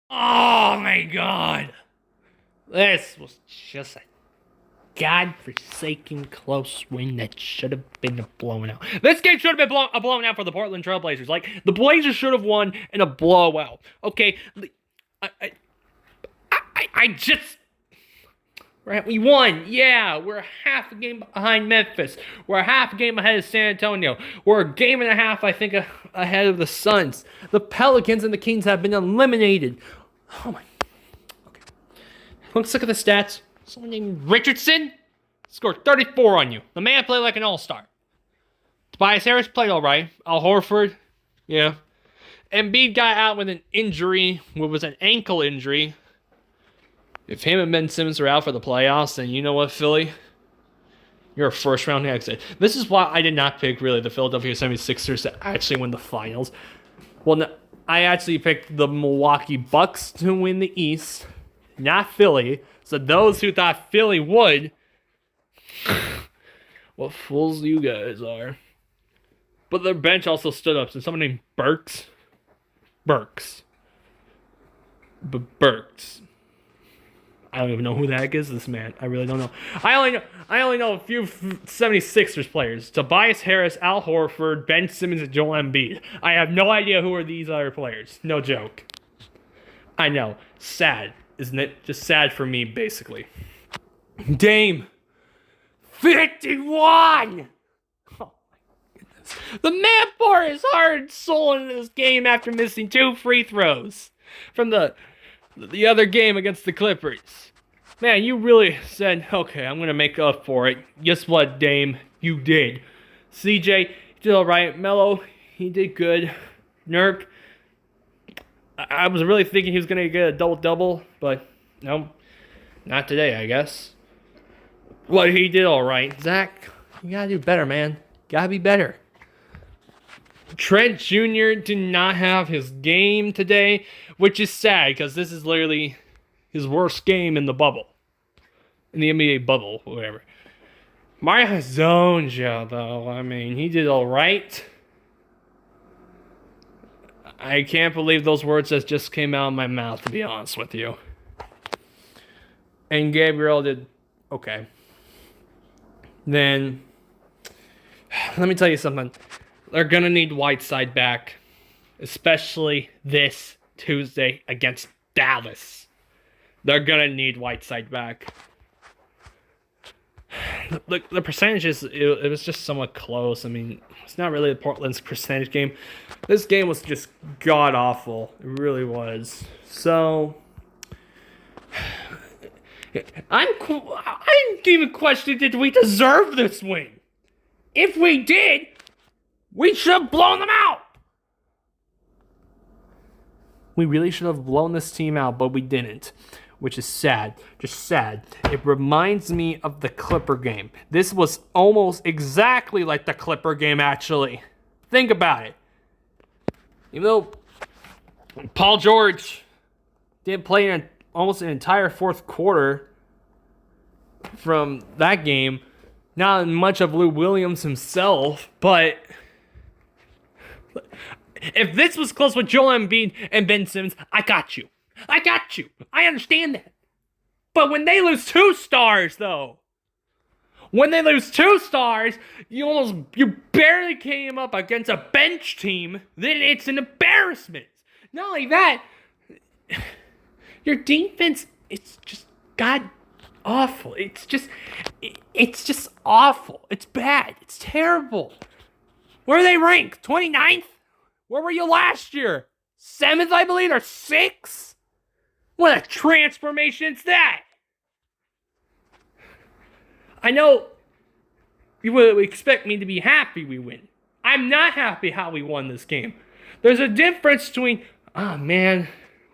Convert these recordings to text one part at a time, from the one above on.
Oh my god. This was just a godforsaken close win that should have been a blowout. This game should have been a blowout for the Portland Trailblazers. Like, the Blazers should have won in a blowout. Okay? I, I, I just... We won. Yeah, we're half a game behind Memphis. We're half a game ahead of San Antonio. We're a game and a half, I think, ahead of the Suns. The Pelicans and the Kings have been eliminated. Oh my. Okay. Let's look at the stats. Someone named Richardson scored 34 on you. The man played like an all-star. Tobias Harris played all right. Al Horford, yeah. Embiid got out with an injury. What was an ankle injury. If him and Ben Simmons are out for the playoffs, then you know what, Philly? You're a first-round exit. This is why I did not pick, really, the Philadelphia 76ers to actually win the finals. Well, no, I actually picked the Milwaukee Bucks to win the East, not Philly. So those who thought Philly would, what fools you guys are. But their bench also stood up. So someone named Burks. Burks. I don't even know who the heck is this man. I really don't know. I only know a few 76ers players. Tobias Harris, Al Horford, Ben Simmons, and Joel Embiid. I have no idea who are these other players. No joke. I know. Sad, isn't it? Just sad for me, basically. Dame. 51! Oh my goodness. The man poured his heart and soul into this game after missing 2 free throws from the other game against the Clippers. Man, you really said, okay, I'm going to make up for it. Guess what, Dame? You did. CJ, you did alright. Melo, he did good. Nurk, I was really thinking he was going to get a double-double, but no, not today, I guess. Well, he did alright. Zach, you got to do better, man. Got to be better. Trent Jr. did not have his game today, which is sad because this is literally his worst game in the bubble. In the NBA bubble, whatever. Mario Hezonja, though, I mean, he did alright. I can't believe those words that just came out of my mouth, to be honest with you. And Gabriel did okay. Then, let me tell you something. They're going to need Whiteside back, especially this Tuesday against Dallas. They're going to need Whiteside back. The percentages, it was just somewhat close. I mean, it's not really Portland's percentage game. This game was just god-awful. It really was. So, I didn't even question, did we deserve this win? If we did, we should have blown them out. We really should have blown this team out, but we didn't, which is sad. Just sad. It reminds me of the Clipper game. This was almost exactly like the Clipper game, actually. Think about it. Even though Paul George didn't play in almost an entire fourth quarter from that game, not much of Lou Williams himself, but if this was close with Joel Embiid and Ben Simmons, I got you. I understand that. But when they lose 2 stars, though, you barely came up against a bench team, then it's an embarrassment. Not only that, your defense, it's just god awful. It's just awful. It's bad. It's terrible. Where are they ranked? 29th? Where were you last year? 7th, I believe, or 6th? What a transformation's that? I know you would expect me to be happy we win. I'm not happy how we won this game. There's a difference between, oh man,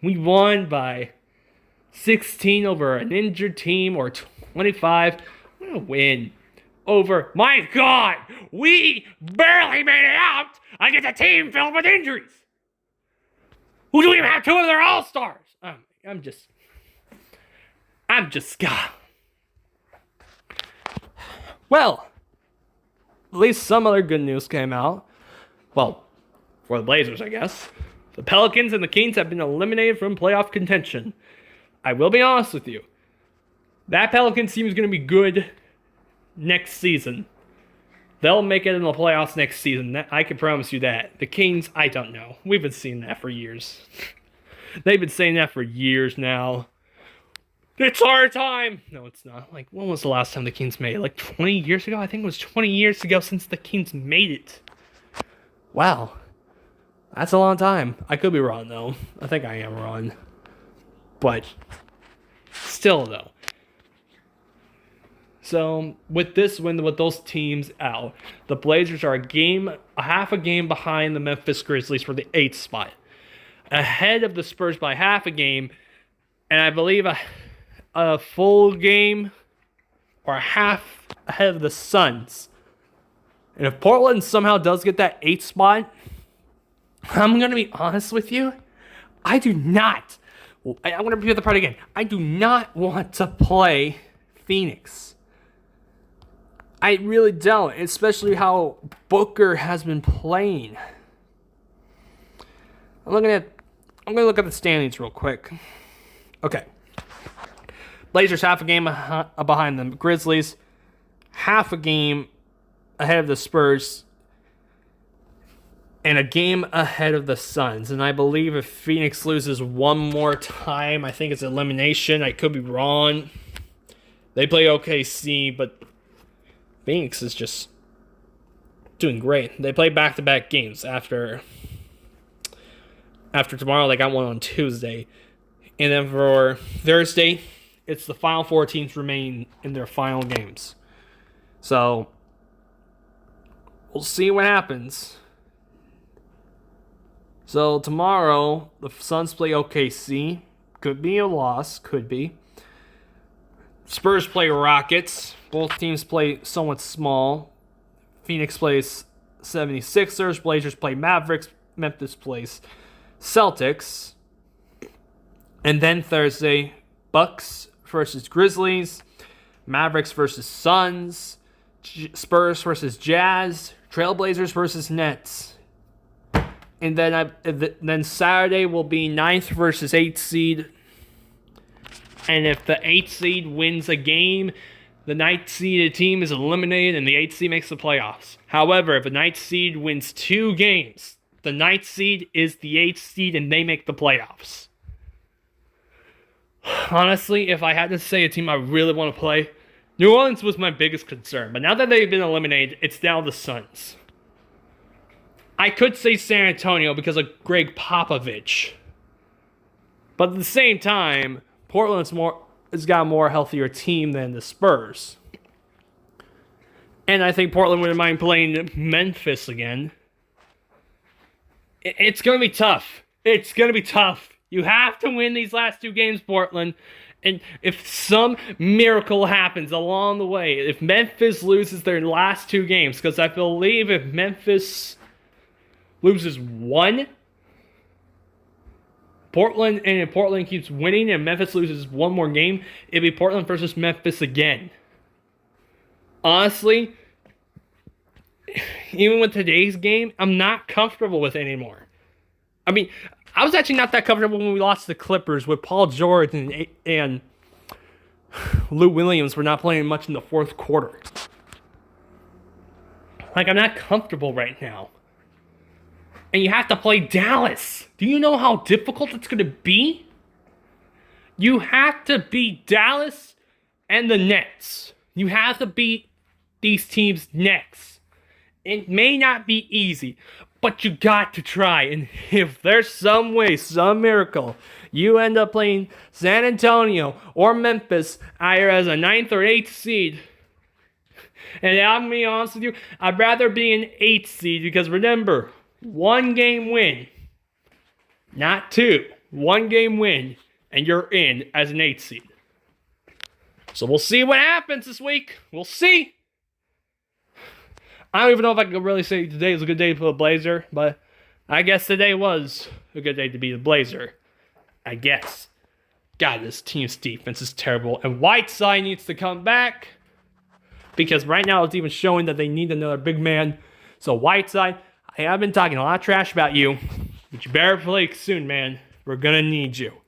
we won by 16 over an injured team, or 25. I'm going to win over, my God, we barely made it out against a team filled with injuries. Who do even have 2 of their all-stars? I'm just, God. Well, at least some other good news came out. Well, for the Blazers, I guess. The Pelicans and the Kings have been eliminated from playoff contention. I will be honest with you. That Pelicans team is going to be good next season. They'll make it in the playoffs next season. I can promise you that. The Kings, I don't know. We've been seeing that for years. They've been saying that for years now. It's our time. No, it's not. Like, when was the last time the Kings made it? Like 20 years ago? I think it was 20 years ago since the Kings made it. Wow. That's a long time. I could be wrong, though. I think I am wrong. But still, though. So, with this win, with those teams out, the Blazers are a half a game behind the Memphis Grizzlies for the 8th spot. Ahead of the Spurs by half a game, and I believe a full game or half ahead of the Suns. And if Portland somehow does get that 8th spot, I'm going to be honest with you, I do not. I'm going to repeat the part again. I do not want to play Phoenix. I really don't, especially how Booker has been playing. I'm going to look at the standings real quick. Okay. Blazers half a game behind the Grizzlies, half a game ahead of the Spurs, and a game ahead of the Suns. And I believe if Phoenix loses one more time, I think it's elimination. I could be wrong. They play OKC, but Phoenix is just doing great. They play back-to-back games after tomorrow. They got one on Tuesday. And then for Thursday, it's the final 4 teams remain in their final games. So, we'll see what happens. So, tomorrow, the Suns play OKC. Could be a loss. Could be. Spurs play Rockets. Both teams play somewhat small. Phoenix plays 76ers. Blazers play Mavericks. Memphis plays Celtics. And then Thursday, Bucks versus Grizzlies. Mavericks versus Suns. Spurs versus Jazz. Trailblazers versus Nets. And then Saturday will be 9th versus 8th seed. And if the 8th seed wins a game, the 9th seeded team is eliminated and the 8th seed makes the playoffs. However, if the 9th seed wins 2 games, the 9th seed is the 8th seed and they make the playoffs. Honestly, if I had to say a team I really want to play, New Orleans was my biggest concern. But now that they've been eliminated, it's now the Suns. I could say San Antonio because of Greg Popovich. But at the same time, Portland's has got a more healthier team than the Spurs. And I think Portland wouldn't mind playing Memphis again. It's going to be tough. It's going to be tough. You have to win these last 2 games, Portland. And if some miracle happens along the way, if Memphis loses their last 2 games, because I believe if Memphis loses 1, if Portland keeps winning and Memphis loses 1 more game, it'd be Portland versus Memphis again. Honestly, even with today's game, I'm not comfortable with it anymore. I mean, I was actually not that comfortable when we lost to the Clippers with Paul George and Lou Williams were not playing much in the 4th quarter. Like, I'm not comfortable right now. And you have to play Dallas. Do you know how difficult it's going to be? You have to beat Dallas and the Nets. You have to beat these teams next. It may not be easy, but you got to try. And if there's some way, some miracle, you end up playing San Antonio or Memphis either as a 9th or 8th seed. And I'm going to be honest with you, I'd rather be an 8th seed because remember, 1 game win, not 2. 1 game win, and you're in as an 8th seed. So we'll see what happens this week. We'll see. I don't even know if I can really say today is a good day for the Blazer, but I guess today was a good day to be the Blazer. I guess. God, this team's defense is terrible. And Whiteside needs to come back. Because right now it's even showing that they need another big man. So Whiteside, I have been talking a lot of trash about you. But you better play soon, man. We're gonna need you.